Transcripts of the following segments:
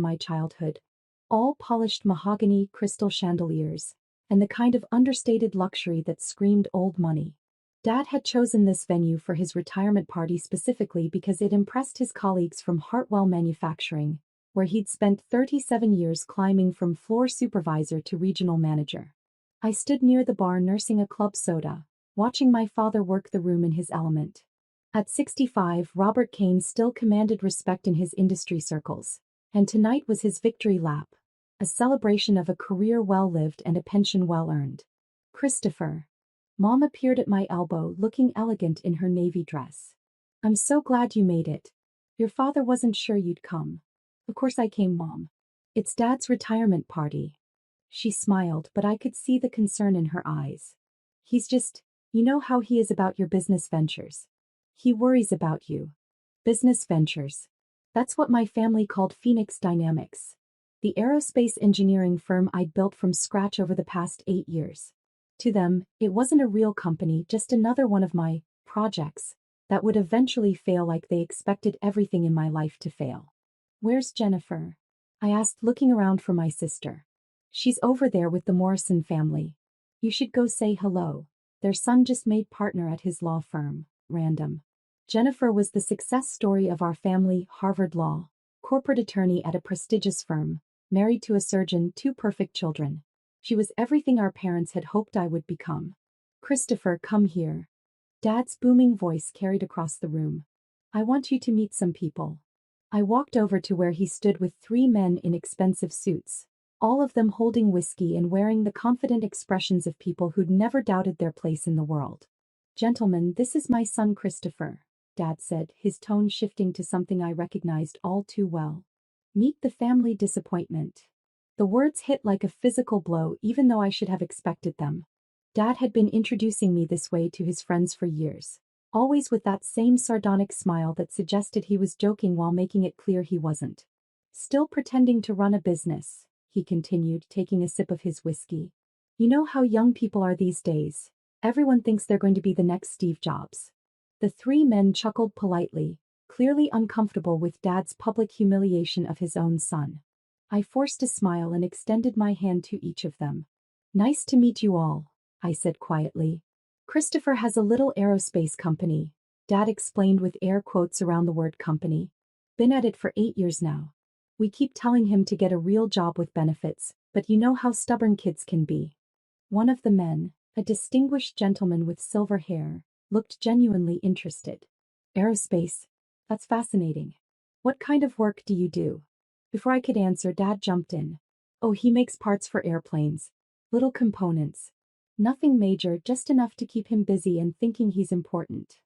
my childhood. All polished mahogany crystal chandeliers, and the kind of understated luxury that screamed old money. Dad had chosen this venue for his retirement party specifically because it impressed his colleagues from Hartwell Manufacturing, where he'd spent 37 years climbing from floor supervisor to regional manager. I stood near the bar nursing a club soda, watching my father work the room in his element. At 65, Robert Kane still commanded respect in his industry circles, and tonight was his victory lap, a celebration of a career well-lived and a pension well-earned. Christopher. Mom appeared at my elbow looking elegant in her navy dress. I'm so glad you made it. Your father wasn't sure you'd come. Of course I came, Mom. It's Dad's retirement party. She smiled, but I could see the concern in her eyes. He's just, you know how he is about your business ventures. He worries about you. Business ventures. That's what my family called Phoenix Dynamics, the aerospace engineering firm I'd built from scratch over the past 8 years. To them, it wasn't a real company, just another one of my projects that would eventually fail like they expected everything in my life to fail. Where's Jennifer? I asked, looking around for my sister. She's over there with the Morrison family. You should go say hello. Their son just made partner at his law firm, Random. Jennifer was the success story of our family, Harvard Law, corporate attorney at a prestigious firm, married to a surgeon, 2 perfect children. She was everything our parents had hoped I would become. Christopher, come here. Dad's booming voice carried across the room. I want you to meet some people. I walked over to where he stood with 3 men in expensive suits, all of them holding whiskey and wearing the confident expressions of people who'd never doubted their place in the world. Gentlemen, this is my son Christopher, Dad said, his tone shifting to something I recognized all too well. Meet the family disappointment. The words hit like a physical blow, even though I should have expected them. Dad had been introducing me this way to his friends for years, always with that same sardonic smile that suggested he was joking while making it clear he wasn't. Still pretending to run a business, he continued, taking a sip of his whiskey. You know how young people are these days. Everyone thinks they're going to be the next Steve Jobs. The 3 men chuckled politely, clearly uncomfortable with Dad's public humiliation of his own son. I forced a smile and extended my hand to each of them. Nice to meet you all, I said quietly. Christopher has a little aerospace company, Dad explained with air quotes around the word company. Been at it for 8 years now. We keep telling him to get a real job with benefits, but you know how stubborn kids can be. One of the men, a distinguished gentleman with silver hair, looked genuinely interested. Aerospace? That's fascinating. What kind of work do you do? Before I could answer, Dad jumped in. Oh, he makes parts for airplanes. Little components. Nothing major, just enough to keep him busy and thinking he's important.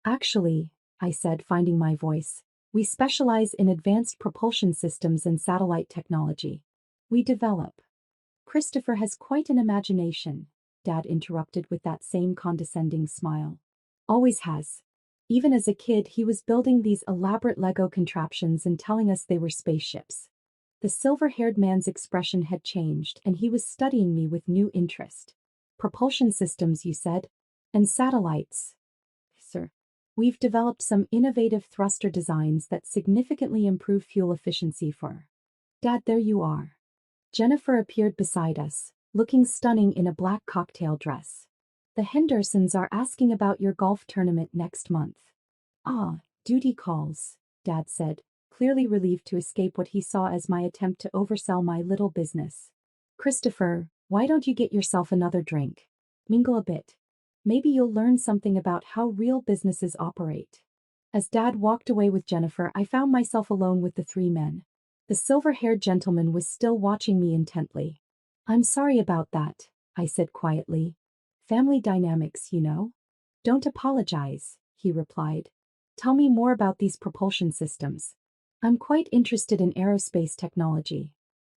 Actually, I said, finding my voice, we specialize in advanced propulsion systems and satellite technology. We develop. Christopher has quite an imagination, Dad interrupted with that same condescending smile. Always has. Even as a kid, he was building these elaborate Lego contraptions and telling us they were spaceships. The silver-haired man's expression had changed, and he was studying me with new interest. Propulsion systems, you said? And satellites. Sir. We've developed some innovative thruster designs that significantly improve fuel efficiency for. Dad, there you are. Jennifer appeared beside us, looking stunning in a black cocktail dress. The Hendersons are asking about your golf tournament next month. Ah, duty calls, Dad said, clearly relieved to escape what he saw as my attempt to oversell my little business. Christopher, why don't you get yourself another drink? Mingle a bit. Maybe you'll learn something about how real businesses operate. As Dad walked away with Jennifer, I found myself alone with the 3 men. The silver-haired gentleman was still watching me intently. I'm sorry about that, I said quietly. Family dynamics, you know? Don't apologize, he replied. Tell me more about these propulsion systems. I'm quite interested in aerospace technology.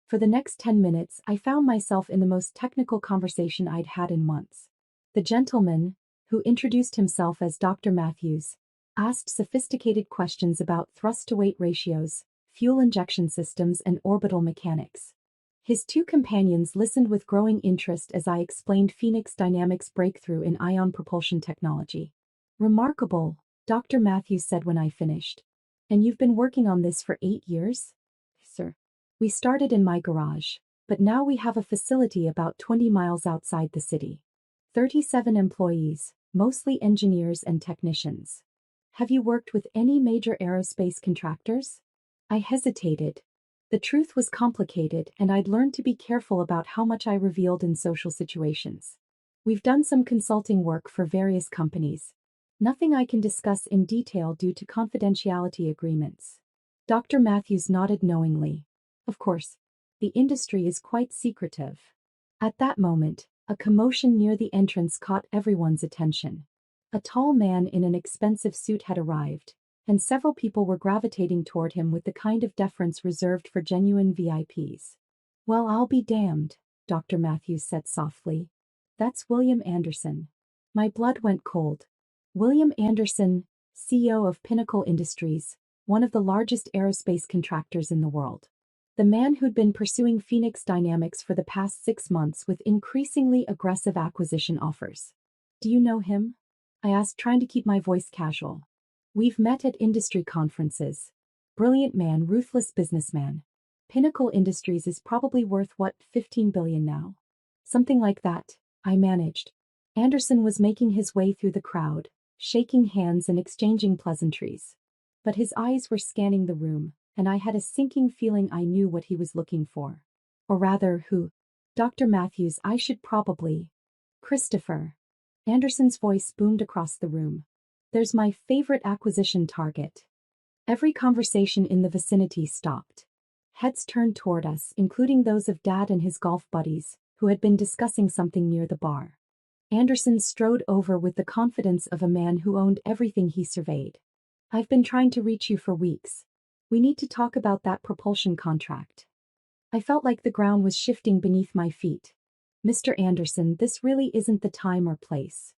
For the next 10 minutes, I found myself in the most technical conversation I'd had in months. The gentleman, who introduced himself as Dr. Matthews, asked sophisticated questions about thrust-to-weight ratios, fuel injection systems, and orbital mechanics. His 2 companions listened with growing interest as I explained Phoenix Dynamics' breakthrough in ion propulsion technology. Remarkable, Dr. Matthews said when I finished. And you've been working on this for 8 years? Sir. We started in my garage, but now we have a facility about 20 miles outside the city. 37 employees, mostly engineers and technicians. Have you worked with any major aerospace contractors? I hesitated. The truth was complicated, and I'd learned to be careful about how much I revealed in social situations. We've done some consulting work for various companies. Nothing I can discuss in detail due to confidentiality agreements. Dr. Matthews nodded knowingly. Of course, the industry is quite secretive. At that moment, a commotion near the entrance caught everyone's attention. A tall man in an expensive suit had arrived, and several people were gravitating toward him with the kind of deference reserved for genuine VIPs. Well, I'll be damned, Dr. Matthews said softly. That's William Anderson. My blood went cold. William Anderson, CEO of Pinnacle Industries, one of the largest aerospace contractors in the world. The man who'd been pursuing Phoenix Dynamics for the past 6 months with increasingly aggressive acquisition offers. Do you know him? I asked, trying to keep my voice casual. We've met at industry conferences. Brilliant man, ruthless businessman. Pinnacle Industries is probably worth what, $15 billion now? Something like that, I managed. Anderson was making his way through the crowd, shaking hands and exchanging pleasantries. But his eyes were scanning the room, and I had a sinking feeling I knew what he was looking for. Or rather, who? Dr. Matthews, I should probably. Christopher. Anderson's voice boomed across the room. There's my favorite acquisition target. Every conversation in the vicinity stopped. Heads turned toward us, including those of Dad and his golf buddies, who had been discussing something near the bar. Anderson strode over with the confidence of a man who owned everything he surveyed. I've been trying to reach you for weeks. We need to talk about that propulsion contract. I felt like the ground was shifting beneath my feet. Mr. Anderson, this really isn't the time or place.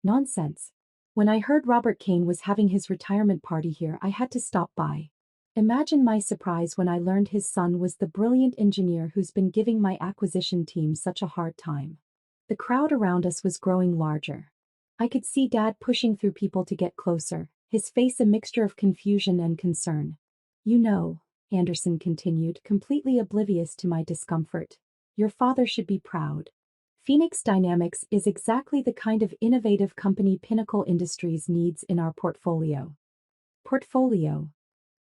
Nonsense. When I heard Robert Kane was having his retirement party here, I had to stop by. Imagine my surprise when I learned his son was the brilliant engineer who's been giving my acquisition team such a hard time. The crowd around us was growing larger. I could see Dad pushing through people to get closer, his face a mixture of confusion and concern. You know, Anderson continued, completely oblivious to my discomfort, your father should be proud. Phoenix Dynamics is exactly the kind of innovative company Pinnacle Industries needs in our portfolio. Portfolio?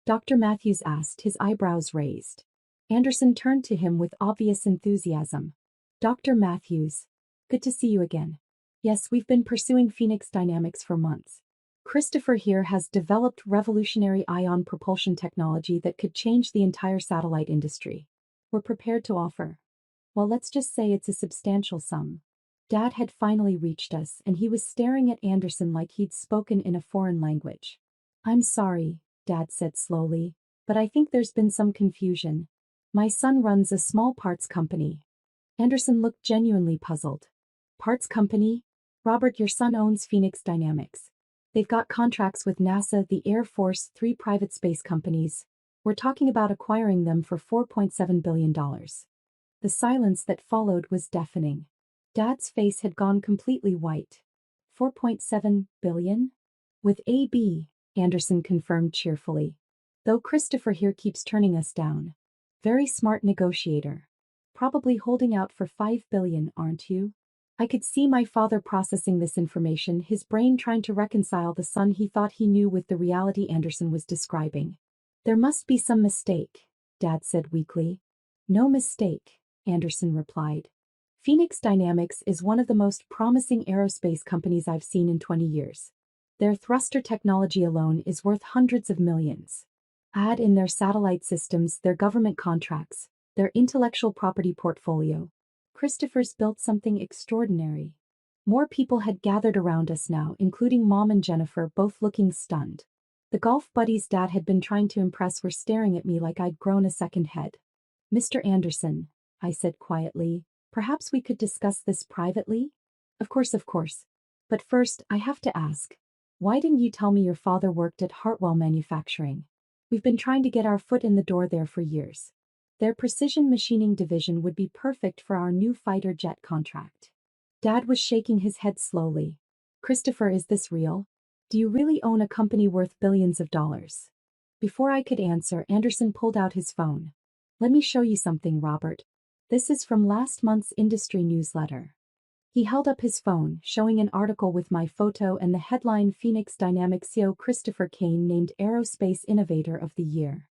Dr. Matthews asked, his eyebrows raised. Anderson turned to him with obvious enthusiasm. Dr. Matthews, good to see you again. Yes, we've been pursuing Phoenix Dynamics for months. Christopher here has developed revolutionary ion propulsion technology that could change the entire satellite industry. We're prepared to offer. Well, let's just say it's a substantial sum. Dad had finally reached us, and he was staring at Anderson like he'd spoken in a foreign language. I'm sorry, Dad said slowly, but I think there's been some confusion. My son runs a small parts company. Anderson looked genuinely puzzled. Parts company? Robert, your son owns Phoenix Dynamics. They've got contracts with NASA, the Air Force, 3 private space companies. We're talking about acquiring them for $4.7 billion. The silence that followed was deafening. Dad's face had gone completely white. 4.7 billion? With AB, Anderson confirmed cheerfully. Though Christopher here keeps turning us down. Very smart negotiator. Probably holding out for 5 billion, aren't you? I could see my father processing this information, his brain trying to reconcile the son he thought he knew with the reality Anderson was describing. There must be some mistake, Dad said weakly. No mistake, Anderson replied. Phoenix Dynamics is one of the most promising aerospace companies I've seen in 20 years. Their thruster technology alone is worth hundreds of millions. Add in their satellite systems, their government contracts, their intellectual property portfolio. Christopher's built something extraordinary. More people had gathered around us now, including Mom and Jennifer, both looking stunned. The golf buddies Dad had been trying to impress were staring at me like I'd grown a second head. Mr. Anderson, I said quietly, perhaps we could discuss this privately? Of course. But first, I have to ask. Why didn't you tell me your father worked at Hartwell Manufacturing? We've been trying to get our foot in the door there for years. Their precision machining division would be perfect for our new fighter jet contract. Dad was shaking his head slowly. Christopher, is this real? Do you really own a company worth billions of dollars? Before I could answer, Anderson pulled out his phone. Let me show you something, Robert. This is from last month's industry newsletter. He held up his phone, showing an article with my photo and the headline Phoenix Dynamics CEO Christopher Kane named Aerospace Innovator of the Year.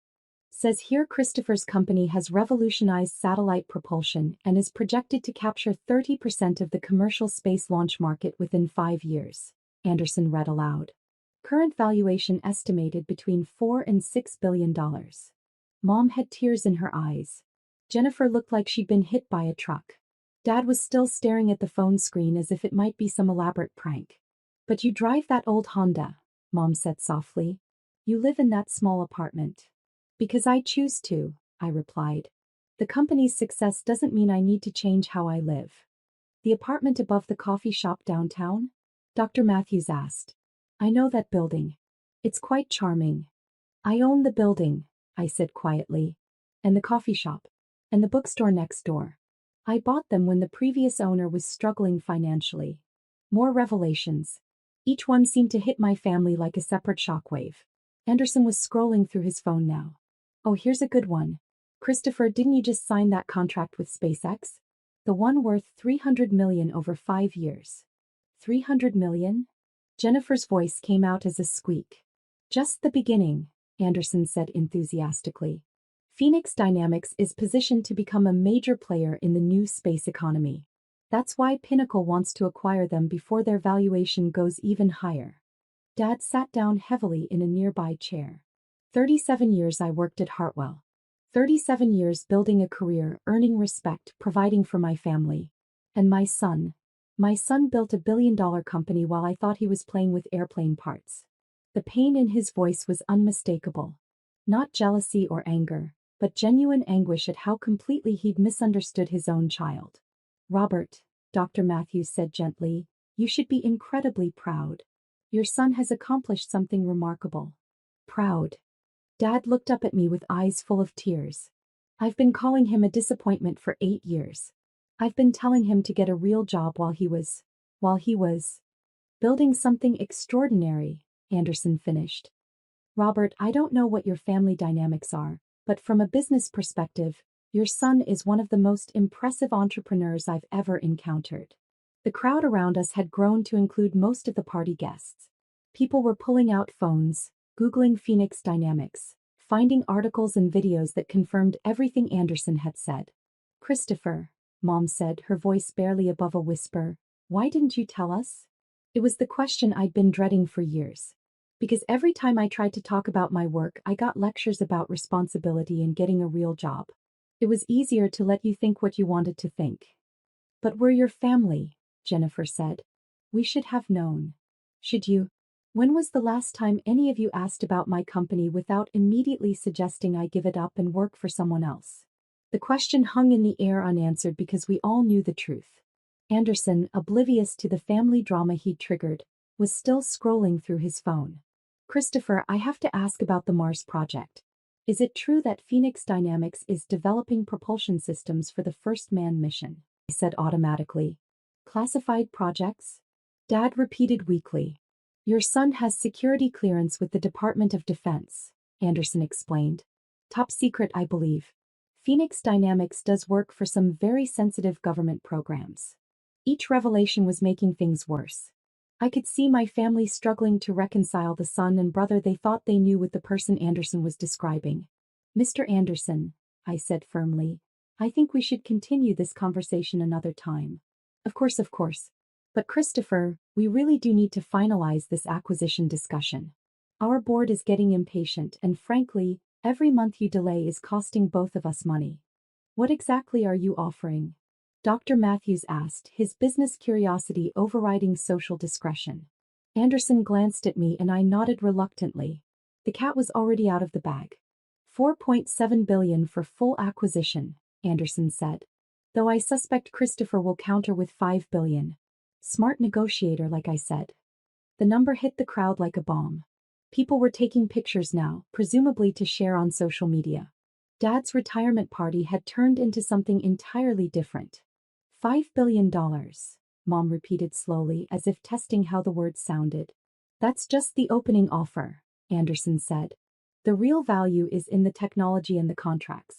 Says here Christopher's company has revolutionized satellite propulsion and is projected to capture 30% of the commercial space launch market within 5 years, Anderson read aloud. Current valuation estimated between $4 and $6 billion. Mom had tears in her eyes. Jennifer looked like she'd been hit by a truck. Dad was still staring at the phone screen as if it might be some elaborate prank. But you drive that old Honda, Mom said softly. You live in that small apartment. Because I choose to, I replied. The company's success doesn't mean I need to change how I live. The apartment above the coffee shop downtown? Dr. Matthews asked. I know that building. It's quite charming. I own the building, I said quietly. And the coffee shop. And the bookstore next door. I bought them when the previous owner was struggling financially. More revelations. Each one seemed to hit my family like a separate shockwave. Anderson was scrolling through his phone now. Oh, here's a good one. Christopher, didn't you just sign that contract with SpaceX? The one worth $300 million over 5 years. $300 million? Jennifer's voice came out as a squeak. Just the beginning, Anderson said enthusiastically. Phoenix Dynamics is positioned to become a major player in the new space economy. That's why Pinnacle wants to acquire them before their valuation goes even higher. Dad sat down heavily in a nearby chair. 37 years I worked at Hartwell. 37 years building a career, earning respect, providing for my family. And my son built $1 billion company while I thought he was playing with airplane parts. The pain in his voice was unmistakable. Not jealousy or anger, but genuine anguish at how completely he'd misunderstood his own child. Robert, Dr. Matthews said gently, you should be incredibly proud. Your son has accomplished something remarkable. Proud. Dad looked up at me with eyes full of tears. I've been calling him a disappointment for 8 years. I've been telling him to get a real job while he was building something extraordinary, Anderson finished. Robert, I don't know what your family dynamics are, but from a business perspective, your son is one of the most impressive entrepreneurs I've ever encountered. The crowd around us had grown to include most of the party guests. People were pulling out phones, Googling Phoenix Dynamics, finding articles and videos that confirmed everything Anderson had said. Christopher, Mom said, her voice barely above a whisper, why didn't you tell us? It was the question I'd been dreading for years. Because every time I tried to talk about my work, I got lectures about responsibility and getting a real job. It was easier to let you think what you wanted to think. But we're your family, Jennifer said. We should have known. Should you? When was the last time any of you asked about my company without immediately suggesting I give it up and work for someone else? The question hung in the air unanswered because we all knew the truth. Anderson, oblivious to the family drama he'd triggered, was still scrolling through his phone. Christopher, I have to ask about the Mars project. Is it true that Phoenix Dynamics is developing propulsion systems for the first manned mission? I said automatically. Classified projects? Dad repeated weakly. Your son has security clearance with the Department of Defense, Anderson explained. Top secret, I believe. Phoenix Dynamics does work for some very sensitive government programs. Each revelation was making things worse. I could see my family struggling to reconcile the son and brother they thought they knew with the person Anderson was describing. Mr. Anderson, I said firmly, I think we should continue this conversation another time. Of course. But Christopher, we really do need to finalize this acquisition discussion. Our board is getting impatient and frankly, every month you delay is costing both of us money. What exactly are you offering? Dr. Matthews asked, his business curiosity overriding social discretion. Anderson glanced at me and I nodded reluctantly. The cat was already out of the bag. $4.7 billion for full acquisition, Anderson said. Though I suspect Christopher will counter with $5 billion. Smart negotiator, like I said. The number hit the crowd like a bomb. People were taking pictures now, presumably to share on social media. Dad's retirement party had turned into something entirely different. $5 billion, Mom repeated slowly as if testing how the words sounded. That's just the opening offer, Anderson said. The real value is in the technology and the contracts.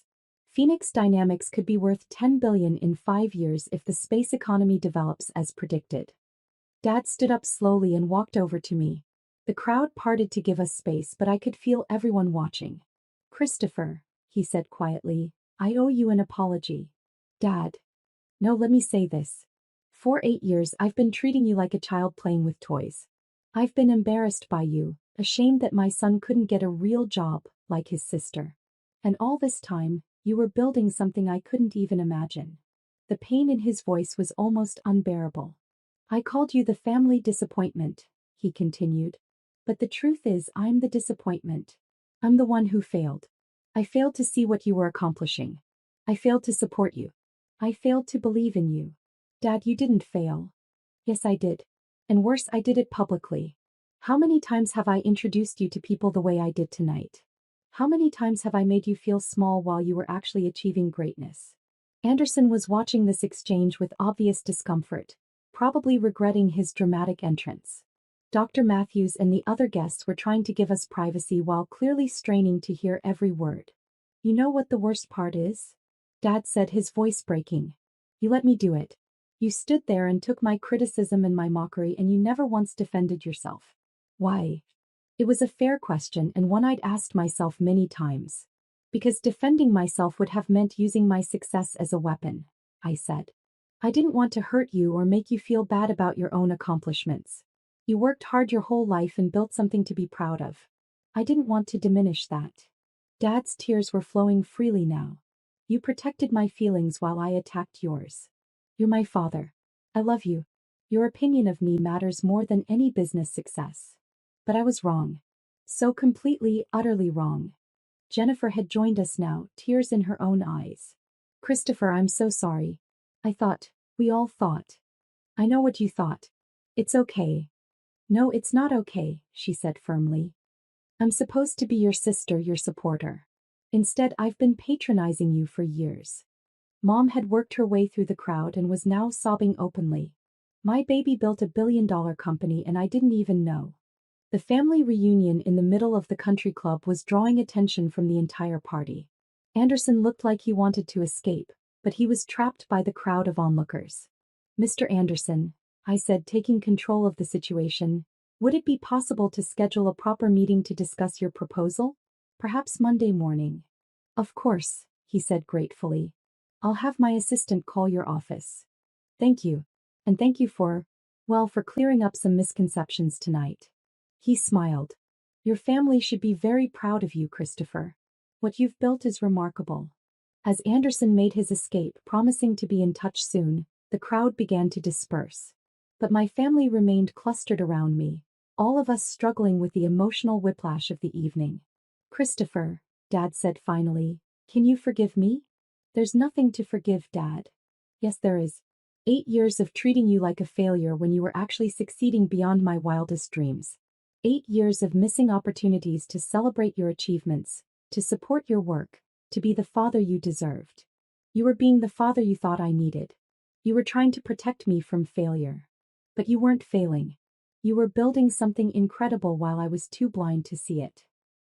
Phoenix Dynamics could be worth $10 billion in 5 years if the space economy develops as predicted. Dad stood up slowly and walked over to me. The crowd parted to give us space, but I could feel everyone watching. Christopher, he said quietly, I owe you an apology. Dad. No, let me say this. For 8 years I've been treating you like a child playing with toys. I've been embarrassed by you, ashamed that my son couldn't get a real job, like his sister. And all this time, you were building something I couldn't even imagine. The pain in his voice was almost unbearable. I called you the family disappointment, he continued. But the truth is I'm the disappointment. I'm the one who failed. I failed to see what you were accomplishing. I failed to support you. I failed to believe in you. Dad, you didn't fail. Yes, I did. And worse, I did it publicly. How many times have I introduced you to people the way I did tonight? How many times have I made you feel small while you were actually achieving greatness? Anderson was watching this exchange with obvious discomfort, probably regretting his dramatic entrance. Dr. Matthews and the other guests were trying to give us privacy while clearly straining to hear every word. You know what the worst part is? Dad said, his voice breaking. You let me do it. You stood there and took my criticism and my mockery, and you never once defended yourself. Why? It was a fair question and one I'd asked myself many times. Because defending myself would have meant using my success as a weapon, I said. I didn't want to hurt you or make you feel bad about your own accomplishments. You worked hard your whole life and built something to be proud of. I didn't want to diminish that. Dad's tears were flowing freely now. You protected my feelings while I attacked yours. You're my father. I love you. Your opinion of me matters more than any business success. But I was wrong. So completely, utterly wrong. Jennifer had joined us now, tears in her own eyes. Christopher, I'm so sorry. I thought, we all thought. I know what you thought. It's okay. No, it's not okay, she said firmly. I'm supposed to be your sister, your supporter. Instead, I've been patronizing you for years. Mom had worked her way through the crowd and was now sobbing openly. My baby built a billion-dollar company and I didn't even know. The family reunion in the middle of the country club was drawing attention from the entire party. Anderson looked like he wanted to escape, but he was trapped by the crowd of onlookers. Mr. Anderson, I said, taking control of the situation, would it be possible to schedule a proper meeting to discuss your proposal? Perhaps Monday morning. Of course, he said gratefully. I'll have my assistant call your office. Thank you. And thank you for clearing up some misconceptions tonight. He smiled. Your family should be very proud of you, Christopher. What you've built is remarkable. As Anderson made his escape, promising to be in touch soon, the crowd began to disperse. But my family remained clustered around me, all of us struggling with the emotional whiplash of the evening. Christopher, Dad said finally, can you forgive me? There's nothing to forgive, Dad. Yes, there is. 8 years of treating you like a failure when you were actually succeeding beyond my wildest dreams. 8 years of missing opportunities to celebrate your achievements, to support your work, to be the father you deserved. You were being the father you thought I needed. You were trying to protect me from failure. But you weren't failing. You were building something incredible while I was too blind to see it.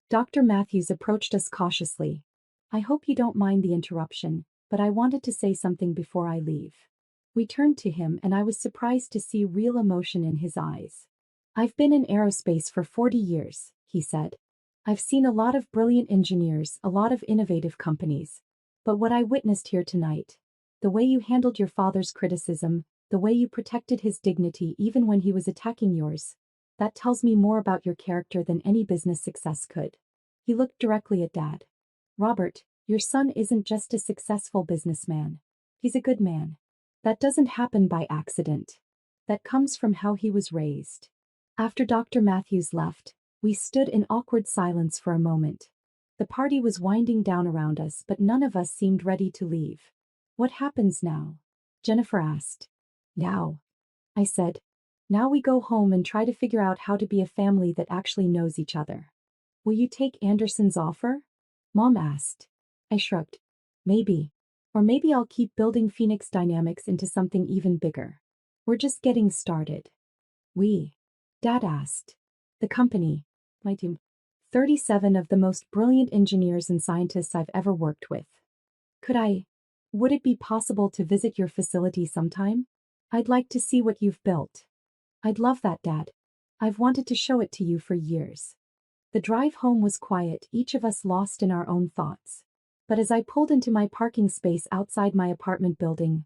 Dr. Matthews approached us cautiously. I hope you don't mind the interruption, but I wanted to say something before I leave. We turned to him and I was surprised to see real emotion in his eyes. I've been in aerospace for 40 years, he said. I've seen a lot of brilliant engineers, a lot of innovative companies. But what I witnessed here tonight, the way you handled your father's criticism, the way you protected his dignity even when he was attacking yours, that tells me more about your character than any business success could. He looked directly at Dad. Robert, your son isn't just a successful businessman. He's a good man. That doesn't happen by accident. That comes from how he was raised. After Dr. Matthews left, we stood in awkward silence for a moment. The party was winding down around us, but none of us seemed ready to leave. What happens now? Jennifer asked. Now, I said. Now we go home and try to figure out how to be a family that actually knows each other. Will you take Anderson's offer? Mom asked. I shrugged. Maybe. Or maybe I'll keep building Phoenix Dynamics into something even bigger. We're just getting started. We? Dad asked. The company. My team. 37 of the most brilliant engineers and scientists I've ever worked with. Would it be possible to visit your facility sometime? I'd like to see what you've built. I'd love that, Dad. I've wanted to show it to you for years. The drive home was quiet, each of us lost in our own thoughts. But as I pulled into my parking space outside my apartment building,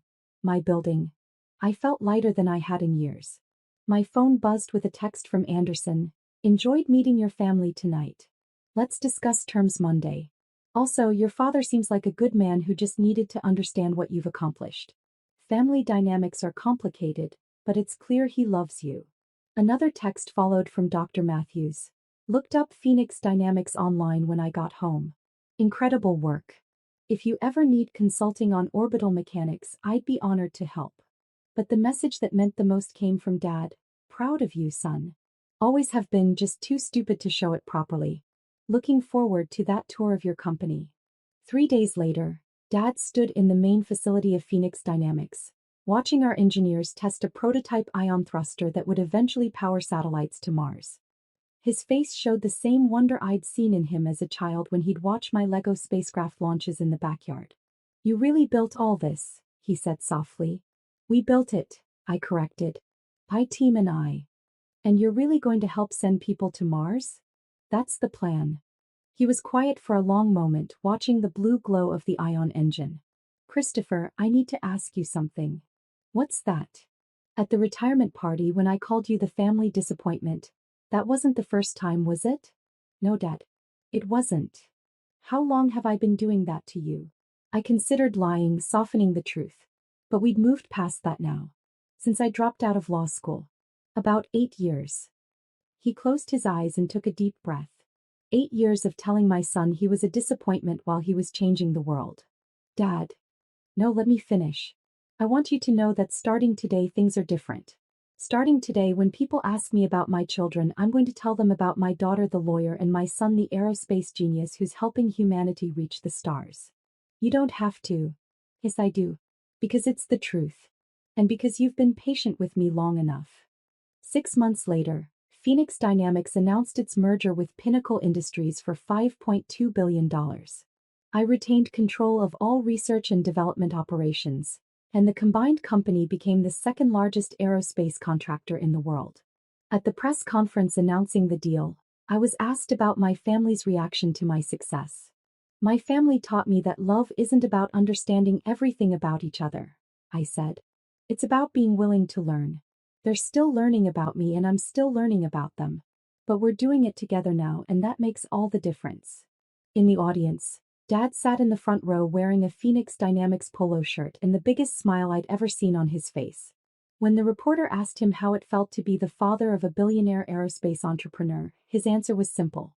I felt lighter than I had in years. My phone buzzed with a text from Anderson. Enjoyed meeting your family tonight. Let's discuss terms Monday. Also, your father seems like a good man who just needed to understand what you've accomplished. Family dynamics are complicated, but it's clear he loves you. Another text followed from Dr. Matthews. Looked up Phoenix Dynamics online when I got home. Incredible work. If you ever need consulting on orbital mechanics, I'd be honored to help. But the message that meant the most came from Dad. Proud of you, son. Always have been, just too stupid to show it properly. Looking forward to that tour of your company. 3 days later, Dad stood in the main facility of Phoenix Dynamics, watching our engineers test a prototype ion thruster that would eventually power satellites to Mars. His face showed the same wonder I'd seen in him as a child when he'd watch my Lego spacecraft launches in the backyard. You really built all this, he said softly. We built it, I corrected. My team and I. And you're really going to help send people to Mars? That's the plan. He was quiet for a long moment, watching the blue glow of the ion engine. Christopher, I need to ask you something. What's that? At the retirement party when I called you the family disappointment, that wasn't the first time, was it? No, Dad. It wasn't. How long have I been doing that to you? I considered lying, softening the truth. But we'd moved past that now. Since I dropped out of law school. About 8 years. He closed his eyes and took a deep breath. 8 years of telling my son he was a disappointment while he was changing the world. Dad. No, let me finish. I want you to know that starting today things are different. Starting today, when people ask me about my children, I'm going to tell them about my daughter the lawyer and my son the aerospace genius who's helping humanity reach the stars. You don't have to. Yes, I do. Because it's the truth. And because you've been patient with me long enough. 6 months later, Phoenix Dynamics announced its merger with Pinnacle Industries for $5.2 billion. I retained control of all research and development operations, and the combined company became the second largest aerospace contractor in the world. At the press conference announcing the deal, I was asked about my family's reaction to my success. My family taught me that love isn't about understanding everything about each other, I said. It's about being willing to learn. They're still learning about me and I'm still learning about them. But we're doing it together now, and that makes all the difference. In the audience, Dad sat in the front row wearing a Phoenix Dynamics polo shirt and the biggest smile I'd ever seen on his face. When the reporter asked him how it felt to be the father of a billionaire aerospace entrepreneur, his answer was simple.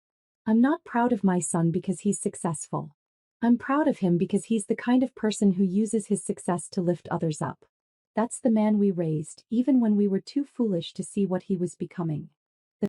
I'm not proud of my son because he's successful. I'm proud of him because he's the kind of person who uses his success to lift others up. That's the man we raised, even when we were too foolish to see what he was becoming.